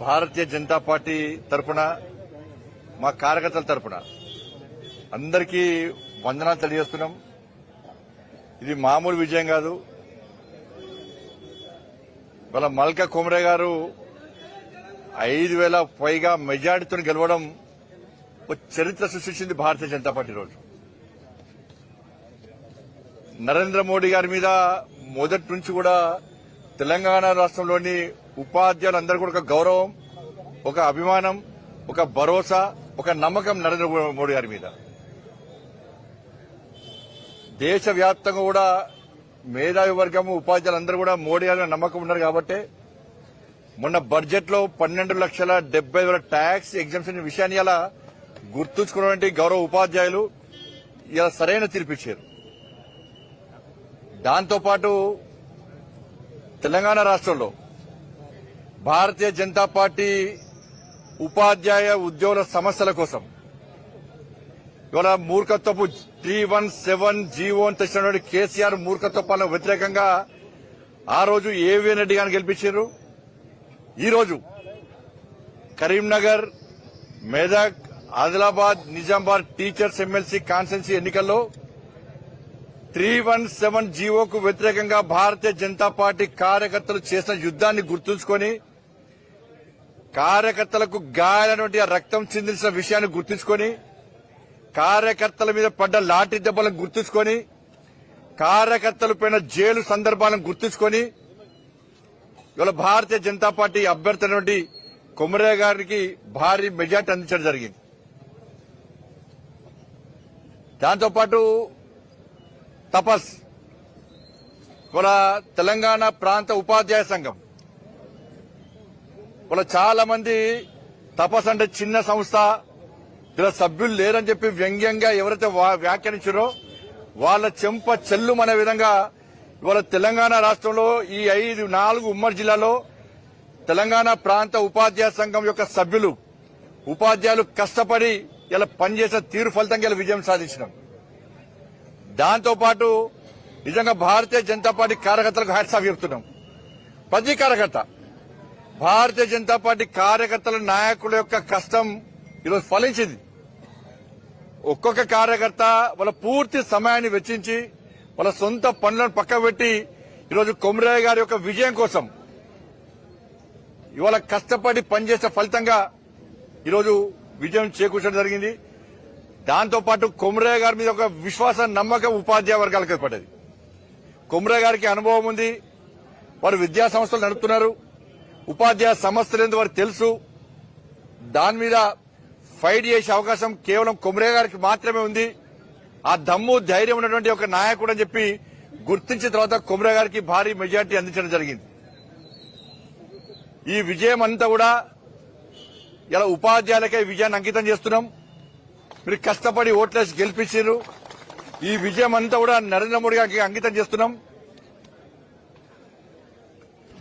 భారతీయ Janata party తరఫున మా కార్యకర్తల తరఫున అందరికీ వందనాలు తెలియజేస్తున్నాం. ఇది మామూలు విజయం కాదు. వాళ్ళ మల్కా కుమరే గారు 5,000 పైగా మెజార్టీతో గెలవడం ఒక చరిత్ర సృష్టించింది భారతీయ జనతా పార్టీ. రోజు నరేంద్ర మోడీ గారి మీద మొదటి నుంచి కూడా తెలంగాణ రాష్ట్రంలోని ఉపాధ్యాయులందరూ కూడా ఒక గౌరవం, ఒక అభిమానం, ఒక భరోసా, ఒక నమ్మకం నరేంద్ర మోడీ గారి మీద. దేశవ్యాప్తంగా కూడా మేధావి వర్గము ఉపాధ్యాయులందరూ కూడా మోడీ గారి నమ్మకం ఉన్నారు. కాబట్టి మొన్న బడ్జెట్ లో 12,70,000 ట్యాక్స్ ఎగ్జామ్షన్ విషయాన్ని ఇలా గుర్తుంచుకున్నటువంటి గౌరవ ఉపాధ్యాయులు ఇలా సరైన తీర్పిచ్చారు. దాంతోపాటు తెలంగాణ రాష్ట్రంలో భారతీయ జనతా పార్టీ ఉపాధ్యాయ ఉద్యోగుల సమస్యల కోసం ఇవాళ మూర్ఖత్వపు 317 జీవోని తెచ్చినటువంటి కేసీఆర్ మూర్ఖత్వ పాలన వ్యతిరేకంగా ఆ రోజు ఏవీఎన్ రెడ్డి గారిని గెలిపించారు. ఈరోజు Karimnagar, Medak, Adilabad, Nizamabad teachers MLC constituency ఎన్నికల్లో 317 జీవోకు వ్యతిరేకంగా భారతీయ జనతా పార్టీ కార్యకర్తలు చేసిన యుద్ధాన్ని గుర్తుంచుకొని, కార్యకర్తలకు గాయాలైనటువంటి రక్తం చిందించిన విషయాన్ని గుర్తుంచుకొని, కార్యకర్తల మీద పడ్డ లాఠీ దెబ్బలను గుర్తుంచుకొని, కార్యకర్తల పైన జైలు సందర్భాలను గుర్తుంచుకొని ఇవాళ భారతీయ జనతా పార్టీ అభ్యర్థి అయినటువంటి కుమరే గారికి భారీ మెజార్టీ అందించడం జరిగింది. దాంతోపాటు తపస్ ఇవాళ తెలంగాణ ప్రాంత ఉపాధ్యాయ సంఘం ఇవాళ చాలా మంది తపస్ అంటే చిన్న సంస్థ, ఇలా సభ్యులు లేరని చెప్పి వ్యంగ్యంగా ఎవరైతే వ్యాఖ్యానించారో వాళ్ళ చెంప చెల్లుమనే విధంగా ఇవాళ తెలంగాణ రాష్ట్రంలో ఈ 4 ఉమ్మడి జిల్లాలో తెలంగాణ ప్రాంత ఉపాధ్యాయ సంఘం యొక్క సభ్యులు, ఉపాధ్యాయులు కష్టపడి ఇలా పనిచేసిన తీరు ఫలితంగా ఇలా విజయం సాధించినాం. దాంతోపాటు నిజంగా భారతీయ జనతా పార్టీ కార్యకర్తలకు హ్యాట్స్ ఆఫ్ చెప్తున్నాం. ప్రతి కార్యకర్త, భారతీయ జనతా పార్టీ కార్యకర్తల నాయకుల యొక్క కష్టం ఈరోజు ఫలించింది. ఒక్కొక్క కార్యకర్త వాళ్ళ పూర్తి సమయాన్ని వెచ్చించి వాళ్ళ సొంత పనులను పక్కకు పెట్టి ఈరోజు కుమరే గారి యొక్క విజయం కోసం ఇవాళ కష్టపడి పనిచేసే ఫలితంగా ఈరోజు విజయం చేకూర్చడం జరిగింది. దాంతోపాటు కుమరే గారి మీద ఒక విశ్వాస నమ్మకం ఉపాధ్యాయ వర్గాలకు ఏర్పడ్డది. కుమరే గారికి అనుభవం ఉంది, వారు విద్యా సంస్థలు నడుపుతున్నారు, ఉపాధ్యాయ సమస్యలు ఏందో వారికి తెలుసు. దాని మీద ఫైట్ చేసే అవకాశం కేవలం కుమరే గారికి మాత్రమే ఉంది. ఆ దమ్ము ధైర్యం ఉన్నటువంటి ఒక నాయకుడు అని చెప్పి గుర్తించిన తర్వాత కుమరే గారికి భారీ మెజార్టీ అందించడం జరిగింది. ఈ విజయం అంతా కూడా ఇలా ఉపాధ్యాయులకే విజయాన్ని అంకితం చేస్తున్నాం. మీరు కష్టపడి ఓట్లేసి గెలిపించారు. ఈ విజయం అంతా కూడా నరేంద్ర మోడీ గారికి అంకితం చేస్తున్నాం.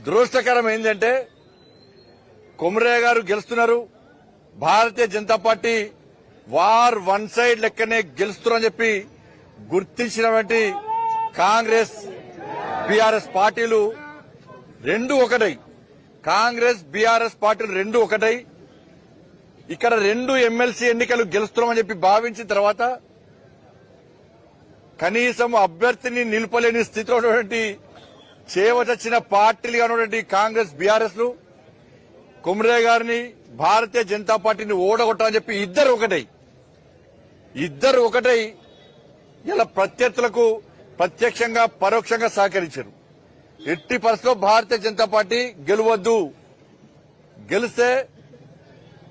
దురదృష్టకరం ఏంటంటే కుమరే గారు గెలుస్తున్నారు, Bharatiya Janata Party war one side లెక్కనే గెలుస్తున్నారని చెప్పి గుర్తించినటువంటి కాంగ్రెస్, బీఆర్ఎస్ పార్టీలు రెండు ఒకటై, కాంగ్రెస్ బీఆర్ఎస్ పార్టీలు రెండు ఒకటై ఇక్కడ 2 ఎమ్మెల్సీ ఎన్నికలు గెలుస్తున్నామని చెప్పి భావించిన తర్వాత కనీసం అభ్యర్థిని నిలుపలేని స్థితిలో ఉన్నటువంటి చేవచచ్చిన పార్టీలుగా ఉన్నటువంటి కాంగ్రెస్, బీఆర్ఎస్ లు కుమరే గారిని, భారతీయ జనతా పార్టీని ఓడగొట్టాలని చెప్పి ఇద్దరు ఒకటై ఇలా ప్రత్యర్థులకు ప్రత్యక్షంగా పరోక్షంగా సహకరించారు. ఎట్టి పరిస్థితుల్లో భారతీయ జనతా పార్టీ గెలవద్దు. గెలిస్తే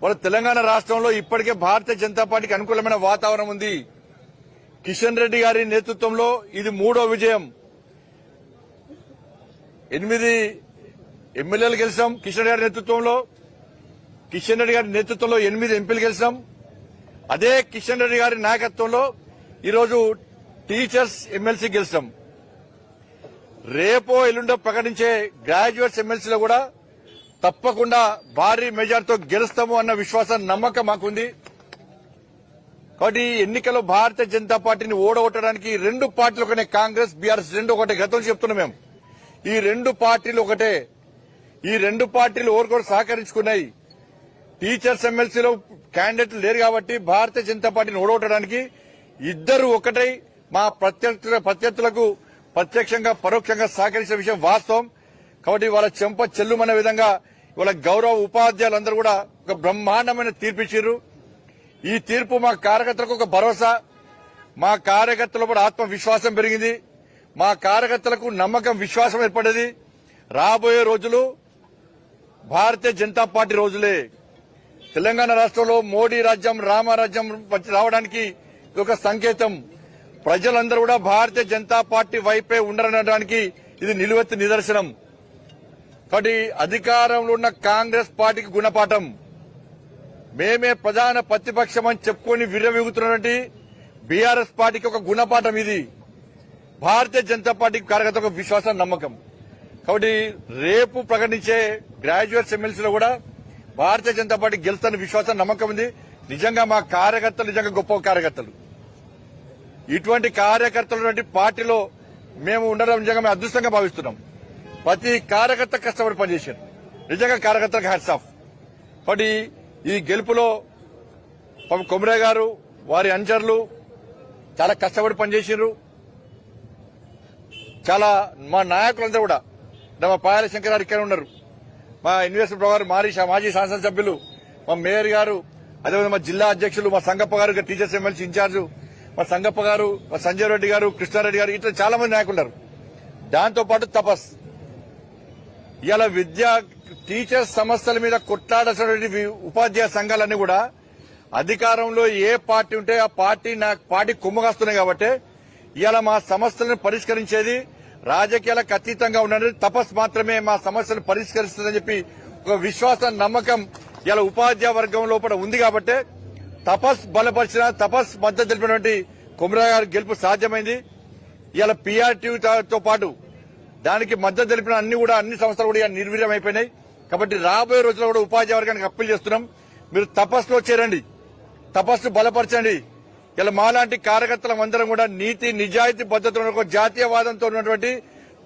వాళ్ళ తెలంగాణ రాష్ట్రంలో ఇప్పటికే భారతీయ జనతా పార్టీకి అనుకూలమైన వాతావరణం ఉంది. కిషన్ రెడ్డి గారి నేతృత్వంలో ఇది 3వ విజయం. 8 ఎమ్మెల్యేలు గెలిచాం కిషన్ రెడ్డి గారి నేతృత్వంలో. కిషన్ రెడ్డి గారి నేతృత్వంలో 8 ఎంపీలు గెలిచాం. అదే కిషన్ రెడ్డి గారి నాయకత్వంలో ఈరోజు టీచర్స్ ఎమ్మెల్సీ గెలిచాం. రేపో ఎల్లుండో ప్రకటించే గ్రాడ్యుయేట్స్ ఎమ్మెల్సీలో కూడా తప్పకుండా భారీ మెజార్టీతో గెలుస్తాము అన్న విశ్వాసం, నమ్మకం మాకుంది. కాబట్టి ఎన్నికల్లో భారతీయ జనతా పార్టీని ఓడగొట్టడానికి 2 పార్టీలు ఒకటే, కాంగ్రెస్, బీఆర్ఎస్ 2 ఒకటే. గతం చెప్తున్నాం మేము, ఈ 2 పార్టీలు ఒకటే. ఈ రెండు పార్టీలు ఓరికొరు సహకరించుకున్నాయి. టీచర్స్ ఎమ్మెల్సీలో క్యాండిడేట్లు లేరు కాబట్టి భారతీయ జనతా పార్టీని ఓడగొట్టడానికి ఇద్దరు ఒకటై మా ప్రత్యర్థులకు ప్రత్యక్షంగా పరోక్షంగా సహకరించిన విషయం వాస్తవం. కాబట్టి వాళ్ళ చెంప చెల్లుమనే విధంగా ఇవాళ గౌరవ ఉపాధ్యాయులందరూ కూడా ఒక బ్రహ్మాండమైన తీర్పు ఇచ్చారు. ఈ తీర్పు మా కార్యకర్తలకు ఒక భరోసా, మా కార్యకర్తల కూడా ఆత్మవిశ్వాసం పెరిగింది, మా కార్యకర్తలకు నమ్మకం విశ్వాసం ఏర్పడేది. రాబోయే రోజులు భారతీయ జనతా పార్టీ రోజులే. తెలంగాణ రాష్ట్రంలో మోడీ రాజ్యం రామరాజ్యం రావడానికి ఇది ఒక సంకేతం. ప్రజలందరూ కూడా భారతీయ జనతా పార్టీ వైపే ఉండరనడానికి ఇది నిలువెత్తు నిదర్శనం. కాబట్టి అధికారంలో ఉన్న కాంగ్రెస్ పార్టీకి గుణపాఠం. మేమే ప్రధాన ప్రతిపక్షం అని చెప్పుకొని విర్రవీగుతున్నటువంటి బీఆర్ఎస్ పార్టీకి ఒక గుణపాఠం ఇది. భారతీయ జనతా పార్టీకి కార్యకర్తలకు విశ్వాసం నమ్మకం. కాబట్టి రేపు ప్రకటించే గ్రాడ్యుయేట్స్ ఎమ్మెల్సీలో కూడా భారతీయ జనతా పార్టీ గెలుస్తున్న విశ్వాసం నమ్మకం ఉంది. నిజంగా మా కార్యకర్తలు నిజంగా గొప్ప కార్యకర్తలు. ఇటువంటి కార్యకర్తలు పార్టీలో మేము ఉండడం నిజంగా మేము అదృష్టంగా భావిస్తున్నాం. ప్రతి కార్యకర్త కష్టపడి పనిచేశారు. నిజంగా కార్యకర్తలకు హ్యాట్స్ ఆఫ్. కాబట్టి ఈ గెలుపులో కొమరే గారు వారి అనుచరులు చాలా కష్టపడి పనిచేశారు. చాలా మా నాయకులందరూ కూడా మా పాయాల శంకర్ గారు ఇక్కడ ఉన్నారు, మా ఇన్వెస్టర్ గారు మాజీ శాసనసభ్యులు, మా మేయర్ గారు, అదేవిధంగా మా జిల్లా అధ్యక్షులు, మా సంగప్ప గారు టీచర్స్ ఎమ్మెల్సీ ఇన్ఛార్జ్, మా సంగప్ప గారు, మా సంజయ్ రెడ్డి గారు, కృష్ణారెడ్డి గారు, ఇట్లా చాలా మంది నాయకులు ఉన్నారు. దాంతో పాటు తపస్ ఇలా టీచర్స్ సమస్యల మీద కొట్లాడాల్సినటువంటి ఉపాధ్యాయ సంఘాలన్నీ కూడా అధికారంలో ఏ పార్టీ ఉంటే ఆ పార్టీ కుమ్మగాస్తున్నాయి. కాబట్టి ఇలా మా సమస్యలను పరిష్కరించేది రాజకీయాలకు అతీతంగా ఉన్నది తపస్ మాత్రమే మా సమస్యలను పరిష్కరిస్తుందని చెప్పి ఒక విశ్వాసం నమ్మకం ఇలా ఉపాధ్యాయ వర్గం లోపల ఉంది. కాబట్టి తపస్ బలపరిచిన తపస్ మద్దతు తెలిపినటువంటి కొమరా గారి గెలుపు సాధ్యమైంది. ఇలా పీఆర్టీతో పాటు దానికి మద్దతు తెలిపిన అన్ని సంస్థలు కూడా నిర్వీర్యం అయిపోయినాయి. కాబట్టి రాబోయే రోజుల్లో కూడా ఉపాధ్యాయ వర్గానికి అప్పీల్ చేస్తున్నాం, మీరు తపస్సులో చేరండి, తపస్సు బలపరచండి. ఇలా మాలాంటి కార్యకర్తలం అందరం కూడా నీతి నిజాయితీ పద్ధతిలో జాతీయవాదంతో ఉన్నటువంటి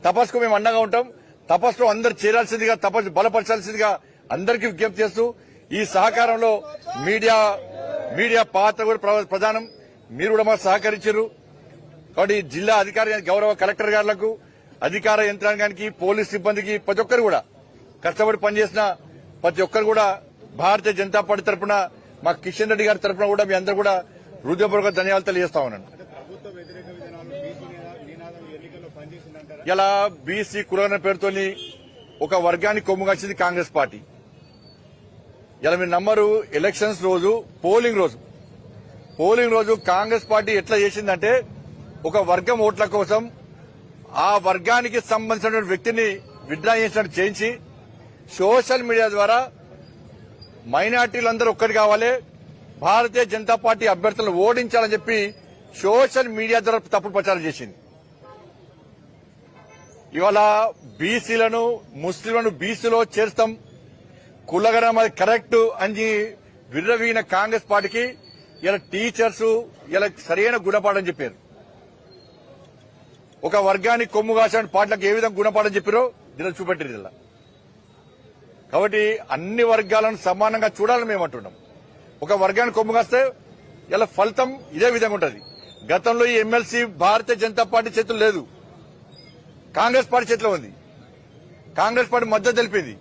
తపస్సుకు మేము అండగా ఉంటాం. తపస్సులో అందరు చేరాల్సిందిగా తపస్సు బలపరచాల్సిందిగా అందరికీ విజ్ఞప్తి చేస్తూ ఈ సహకారంలో మీడియా పాత్ర కూడా ప్రధానం. మీరు కూడా మాకు సహకరించారు. కాబట్టి జిల్లా అధికారి గౌరవ కలెక్టర్ గారులకు, అధికార యంత్రాంగానికి, పోలీస్ సిబ్బందికి ప్రతి ఒక్కరు కూడా కష్టపడి పనిచేసిన ప్రతి ఒక్కరు కూడా భారతీయ జనతా పార్టీ తరఫున మా కిషన్ రెడ్డి గారి తరఫున కూడా మీ అందరూ కూడా హృదయపూర్వక ధన్యవాదాలు తెలియజేస్తా ఉన్నాను. ఇలా బీసీ కులగణ పేరుతో ఒక వర్గానికి కొమ్ముగాల్సింది కాంగ్రెస్ పార్టీ. ఇలా మీరు నమ్మరు, ఎలక్షన్స్ రోజు పోలింగ్ రోజు కాంగ్రెస్ పార్టీ ఎట్లా చేసిందంటే ఒక వర్గం ఓట్ల కోసం ఆ వర్గానికి సంబంధించిన వ్యక్తిని విత్డ్రా చేసినట్టు చేయించి సోషల్ మీడియా ద్వారా మైనార్టీలందరూ ఒక్కటి కావాలి, భారతీయ జనతా పార్టీ అభ్యర్థులను ఓడించాలని చెప్పి సోషల్ మీడియా ద్వారా తప్పుడు ప్రచారం చేసింది. ఇవాళ బీసీలను ముస్లింలను బీసీలో చేర్స్తాం, కులగణం అది కరెక్ట్ అని విర్రవీగిన కాంగ్రెస్ పార్టీకి ఇలా టీచర్స్ ఇలా సరైన గుణపాఠం చెప్పారు. ఒక వర్గానికి కొమ్ము కాసిన పార్టీలకు ఏ విధంగా గుణపాఠం చెప్పారో దీనిలో చూపెట్టారు ఇలా. కాబట్టి అన్ని వర్గాలను సమానంగా చూడాలని మేము అంటున్నాం. ఒక వర్గానికి కొమ్ము కాస్తే ఇలా ఫలితం ఇదే విధంగా ఉంటుంది. గతంలో ఈ ఎమ్మెల్సీ భారతీయ జనతా పార్టీ చేతులు లేదు, కాంగ్రెస్ పార్టీ చేతిలో ఉంది. కాంగ్రెస్ పార్టీ మద్దతు తెలిపింది.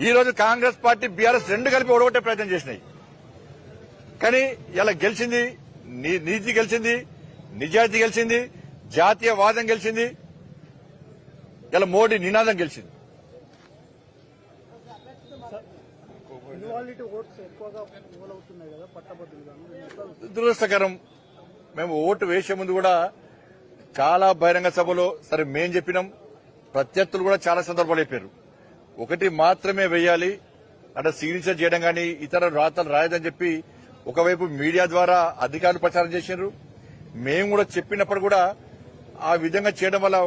ఈ రోజు కాంగ్రెస్ పార్టీ బీఆర్ఎస్ రెండు కలిపి ఓడగొట్టే ప్రయత్నం చేసినాయి. కానీ ఇలా గెలిచింది నీతి గెలిచింది, నిజాయితీ గెలిచింది, జాతీయవాదం గెలిచింది, ఇలా మోడీ నినాదం గెలిచింది. దురదృష్టకరం. మేము ఓటు వేసే ముందు కూడా చాలా బహిరంగ సభలో సరే మేం చెప్పినాం, ప్రత్యర్థులు కూడా చాలా సందర్భాలు చెప్పారు. ఒకటి మాత్రమే వేయాలి అంటే సిగ్నేచర్ చేయడం కానీ ఇతర రాతలు రాయదని చెప్పి ఒకవైపు మీడియా ద్వారా అధికారులు ప్రచారం చేశారు. మేము కూడా చెప్పినప్పుడు కూడా ఆ విధంగా చేయడం వల్ల